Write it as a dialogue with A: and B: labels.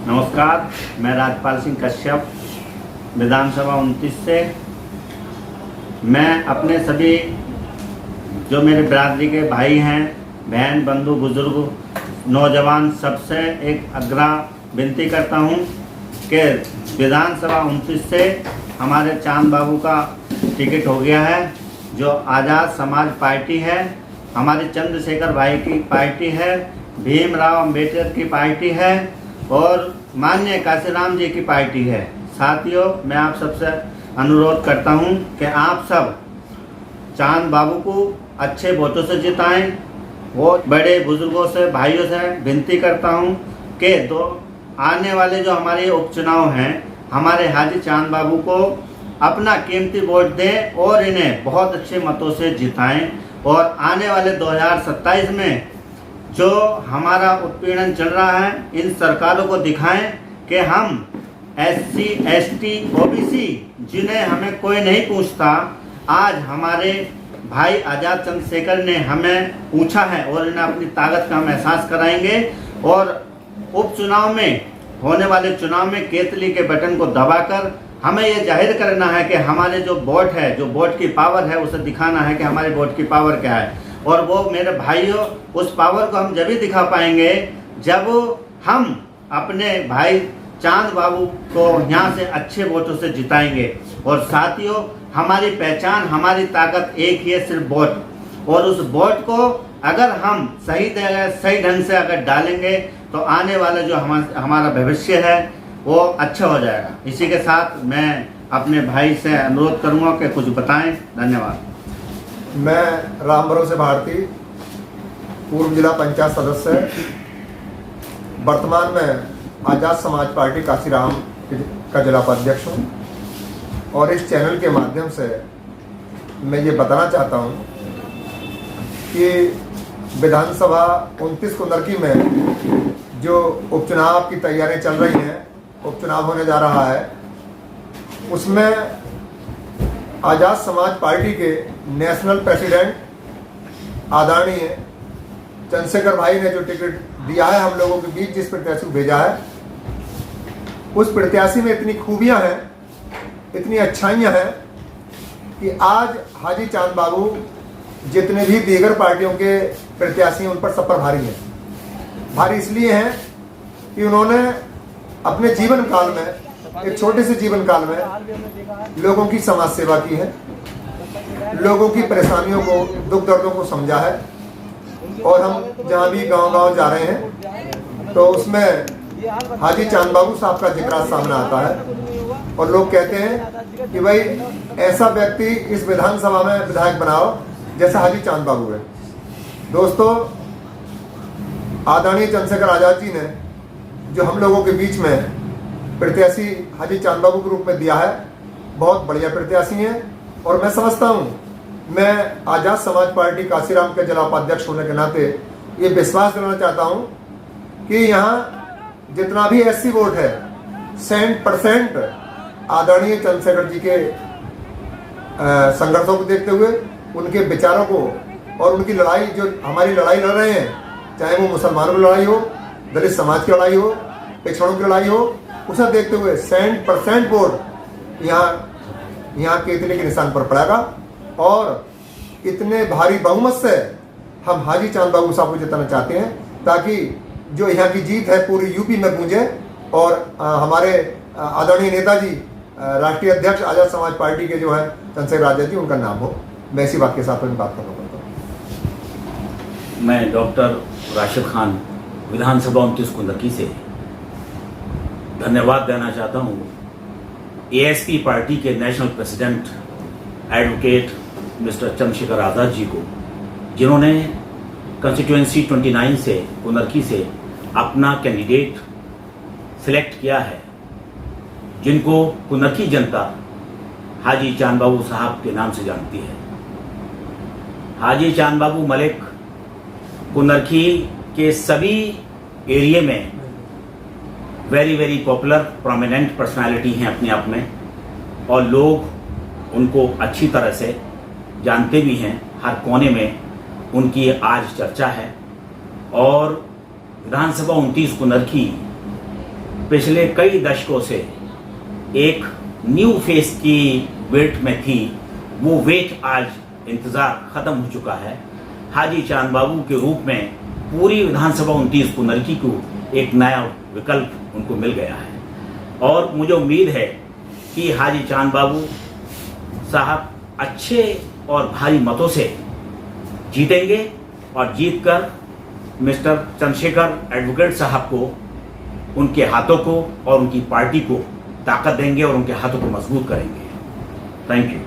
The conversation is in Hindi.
A: नमस्कार, मैं राजपाल सिंह कश्यप विधानसभा 29 से। मैं अपने सभी जो मेरे बिरादरी के भाई हैं, बहन, बंधु, बुजुर्ग, नौजवान, सबसे एक आग्रह विनती करता हूं कि विधानसभा 29 से हमारे चांद बाबू का टिकट हो गया है। जो आज़ाद समाज पार्टी है, हमारे चंद्रशेखर भाई की पार्टी है, भीमराव अंबेडकर की पार्टी है और माननीय काशीराम जी की पार्टी है। साथियों, मैं आप सबसे अनुरोध करता हूं कि आप सब चांद बाबू को अच्छे वोटों से जिताएं। वो बड़े बुजुर्गों से, भाइयों से विनती करता हूं कि आने वाले जो हमारे उपचुनाव हैं, हमारे हाजी चांद बाबू को अपना कीमती वोट दें और इन्हें बहुत अच्छे मतों से जिताएं। और आने वाले 2027 में जो हमारा उत्पीड़न चल रहा है, इन सरकारों को दिखाएं कि हम SC, ST, OBC जिन्हें हमें कोई नहीं पूछता, आज हमारे भाई आज़ाद चंद्रशेखर ने हमें पूछा है और इन्हें अपनी ताकत का हम एहसास कराएंगे। और उपचुनाव में, होने वाले चुनाव में केतली के बटन को दबाकर हमें ये जाहिर करना है कि हमारे जो वोट है, जो वोट की पावर है, उसे दिखाना है कि हमारे वोट की पावर क्या है। और वो मेरे भाइयों, उस पावर को हम जब ही दिखा पाएंगे जब हम अपने भाई चांद बाबू को यहाँ से अच्छे वोटों से जिताएंगे। और साथियों, हमारी पहचान, हमारी ताकत एक ही है, सिर्फ वोट। और उस वोट को अगर हम सही ढंग से अगर डालेंगे तो आने वाला जो हमारा भविष्य है वो अच्छा हो जाएगा। इसी के साथ मैं अपने भाई से अनुरोध करूँगा कि कुछ बताएं। धन्यवाद।
B: मैं राम भरोसे भारती, पूर्व जिला पंचायत सदस्य, वर्तमान में आज़ाद समाज पार्टी काशीराम का जिला उपाध्यक्ष हूँ। और इस चैनल के माध्यम से मैं ये बताना चाहता हूँ कि विधानसभा 29 कुंदरकी में जो उपचुनाव की तैयारियां चल रही हैं, उपचुनाव होने जा रहा है, उसमें आज़ाद समाज पार्टी के नेशनल प्रेसिडेंट आदरणीय चंद्रशेखर भाई ने जो टिकट दिया है हम लोगों के बीच, जिस प्रत्याशी को भेजा है, उस प्रत्याशी में इतनी खूबियां हैं, इतनी अच्छाइयां हैं कि आज हाजी चांद बाबू जितने भी दीगर पार्टियों के प्रत्याशी हैं उन पर सब पर भारी है। भारी इसलिए हैं कि उन्होंने अपने जीवन काल में, एक छोटे से जीवन काल में लोगों की समाज सेवा की है, लोगों की परेशानियों को, दुख दर्दों को समझा है। और हम जहाँ भी गांव-गांव जा रहे हैं तो उसमें हाजी चांद बाबू साहब का जिक्र सामने आता है और लोग कहते हैं कि भाई ऐसा व्यक्ति इस विधानसभा में विधायक बनाओ जैसा हाजी चांद बाबू है। दोस्तों, आदरणीय चंद्रशेखर आज़ाद जी ने जो हम लोगों के बीच में प्रत्याशी हाजी चांद बाबू के रूप में दिया है, बहुत बढ़िया प्रत्याशी हैं। और मैं समझता हूँ, मैं आज़ाद समाज पार्टी काशीराम के जिला उपाध्यक्ष होने के नाते ये विश्वास दिलाना चाहता हूँ कि यहाँ जितना भी SC वोट है, 100% आदरणीय चंद्रशेखर जी के संघर्षों को देखते हुए, उनके विचारों को और उनकी लड़ाई, जो हमारी लड़ाई लड़ रहे हैं, चाहे वो मुसलमानों की लड़ाई हो, दलित समाज की लड़ाई हो, पिछड़ों की लड़ाई हो, उसे देखते हुए 100% वोट यहाँ केतली के निशान पर पड़ेगा। और इतने भारी बहुमत से हम हाजी चांद बाबू साहब को जिताना चाहते हैं ताकि जो यहाँ की जीत है पूरी यूपी में गूंजे और हमारे आदरणीय नेताजी, राष्ट्रीय अध्यक्ष आज़ाद समाज पार्टी के जो है चंद्रशेखर आज़ाद जी, उनका नाम हो। मैं इसी बात के साथ में बात करना चाहता हूँ।
C: मैं डॉक्टर राशिद खान विधानसभा 29 कुंदरकी से धन्यवाद देना चाहता हूँ ASP पार्टी के national president advocate mister Chandrashekhar Azad ji को, जिन्होंने कंस्टिट्यूएंसी 29 से कुंदरकी से अपना कैंडिडेट सिलेक्ट किया है, जिनको कुंदरकी जनता हाजी चांद बाबू साहब के नाम से जानती है। हाजी चांद बाबू मलिक कुंदरकी के सभी एरिया में वेरी पॉपुलर, प्रोमिनेंट पर्सनालिटी हैं अपने आप में, और लोग उनको अच्छी तरह से जानते भी हैं। हर कोने में उनकी आज चर्चा है। और विधानसभा 29 कुंदरकी पिछले कई दशकों से एक न्यू फेस की वेट में थी, वो वेट आज इंतज़ार ख़त्म हो चुका है। हाजी चांद बाबू के रूप में पूरी विधानसभा 29 पुनर्की को एक नया विकल्प उनको मिल गया है और मुझे उम्मीद है कि हाजी चांद बाबू साहब अच्छे और भारी मतों से जीतेंगे और जीतकर मिस्टर चंद्रशेखर एडवोकेट साहब को, उनके हाथों को और उनकी पार्टी को ताकत देंगे और उनके हाथों को मजबूत करेंगे। Thank you.